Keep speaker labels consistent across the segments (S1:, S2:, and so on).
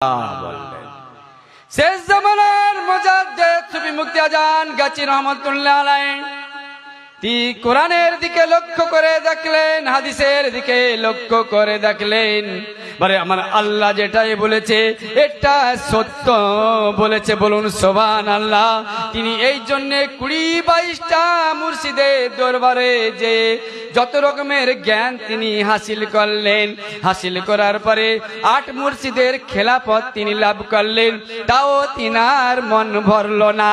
S1: বললেন। শেষ জামানার মুজাদ্দিদ সুফি মুফতি আজান গাজী রহমাতুল্লাহ আলাইহি তিনি কোরআনের দিকে লক্ষ্য করে দেখলেন, হাদিসের দিকে লক্ষ্য করে দেখলেন, বলে আমার আল্লাহ যেটাই বলেছে এটা সত্য বলেছে, বলুন সুবহানাল্লাহ। তিনি এই জন্য 20-22টা মুর্শিদের দরবারে যে যত রকমের জ্ঞান তিনি হাসিল করলেন, হাসিল করার পরে 8 মুর্শিদের খেলাফত তিনি লাভ করলেন, তাও তিনার মন ভরল না।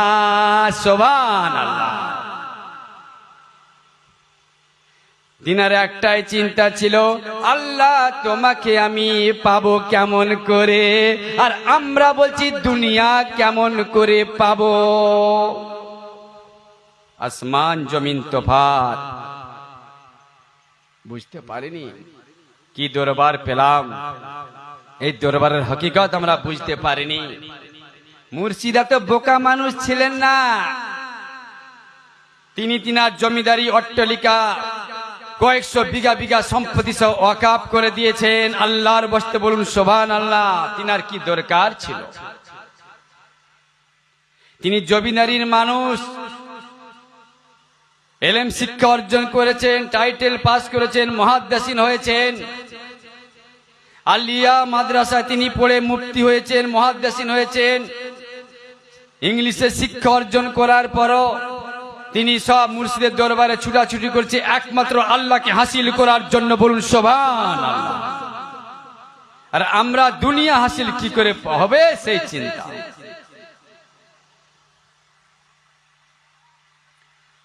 S1: সুবহানাল্লাহ। তিনার একটাই চিন্তা ছিল, আল্লাহ তোমাকে আমি পাবো কেমন করে, আর আমরা বলছি দুনিয়া কেমন করে পাবো। আসমান জমিন তফাত, বুঝতে পারিনি কি দরবার পেলাম, এই দরবারের হকিকত আমরা বুঝতে পারিনি। মুর্শিদা তো বোকা মানুষ ছিলেন না, তিনি তিনার জমিদারি অট্টালিকা কয়েকশো বিঘা বিঘা সম্পত্তি সহ ওয়াকাফ করে দিয়েছেন আল্লাহর বস্তে, বলুন সুবহানাল্লাহ। তিনার কি দরকার ছিল? তিনি জমিদারির মানুষ, ইলম শিক্ষা অর্জন করেছেন, টাইটেল পাস করেছেন, মুহাদ্দিসিন হয়েছেন, আলিয়া মাদ্রাসায় তিনি পড়ে মুফতি হয়েছেন, মুহাদ্দিসিন হয়েছেন। ইংলিশে শিক্ষা অর্জন করার পরও তিনি সব মুর্শিদের দরবারে ছুটাছুটি করছে একমাত্র আল্লাহকে হাসিল করার জন্য, বলুন সুবহানাল্লাহ। আর আমরা দুনিয়া হাসিল কি করে হবে সেই চিন্তা।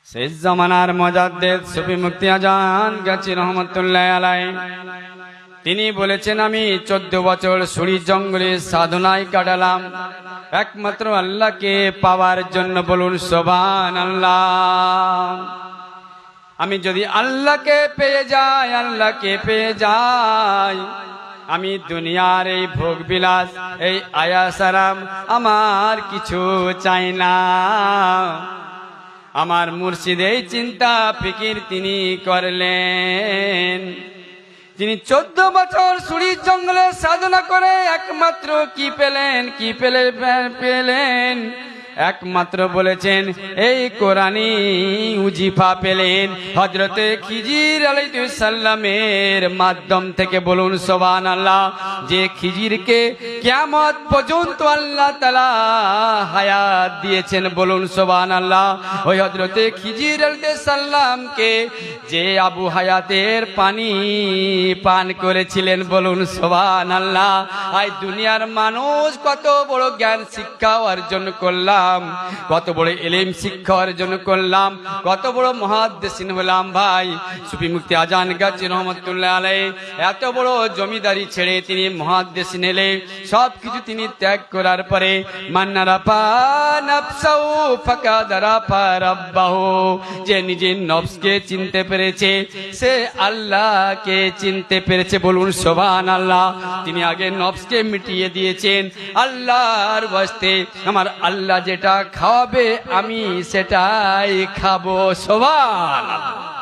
S1: শেষ জামানার মুজাদ্দিদ সুফি মুফতি আজান গাজী রহমাতুল্লাহ আলাইহি তিনি বলেছেন, আমি 14 বছর সুরি জঙ্গলে সাধনায় কাটালাম একমাত্র আল্লাহকে পাওয়ার জন্য, বলুন সুবহানাল্লাহ। আমি যদি আল্লাহকে পেয়ে যাই, আল্লাহকে পেয়ে যাই, আমি দুনিয়ার এই ভোগ বিলাস, এই আয়াস আরাম আমার কিছু চাই না। আমার মুর্শিদ এই চিন্তা ফিকির তিনি করলেন। তিনি 14 বছর সুরির জঙ্গলে সাধনা করে একমাত্র কি পেলেন, কি পেলেন একমাত্র বলেছেন এই কোরআনী উজিফা পেলেন হযরতে খিজির আলাইহিস সালামের মাধ্যম থেকে, বলুন সুবহানাল্লাহ। যে খিজিরকে কিয়ামত পর্যন্ত আল্লাহ তাআলা হায়াত দিয়েছেন, বলুন সুবহানাল্লাহ। ওই হযরতে খিজির আলাইহিস সালামকে যে আবু হায়াতের পানি পান করেছিলেন, বলুন সুবহানাল্লাহ। আজ দুনিয়ার মানুষ কত বড় জ্ঞান শিক্ষা অর্জন করলাম, কত বড় ইলম শিক্ষা অর্জন করলাম, কত বড় মুহাদ্দিসিন হলাম। ভাই সুফি মুফতি আজান গাজী রহমাতুল্লাহ আলাইহি এত বড় জমিদারি ছেড়ে তিনি মুহাদ্দিসিন হলে, সবকিছু তিনি ত্যাগ করার পরে মান্নারাফা নাফসাহু ফাকাদ রাফা রাব্বাহু, যে নিজের নফসকে চিনতে পেরেছে সে আল্লাহকে চিনতে পেরেছে, বলুন সুবহানাল্লাহ। তিনি আগে নফসকে মিটিয়ে দিয়েছেন আল্লাহর ওয়াস্তে, আমার আল্লাহ যেটা খাওয়াবে আমি সেটাই খাবো, সুবহানাল্লাহ।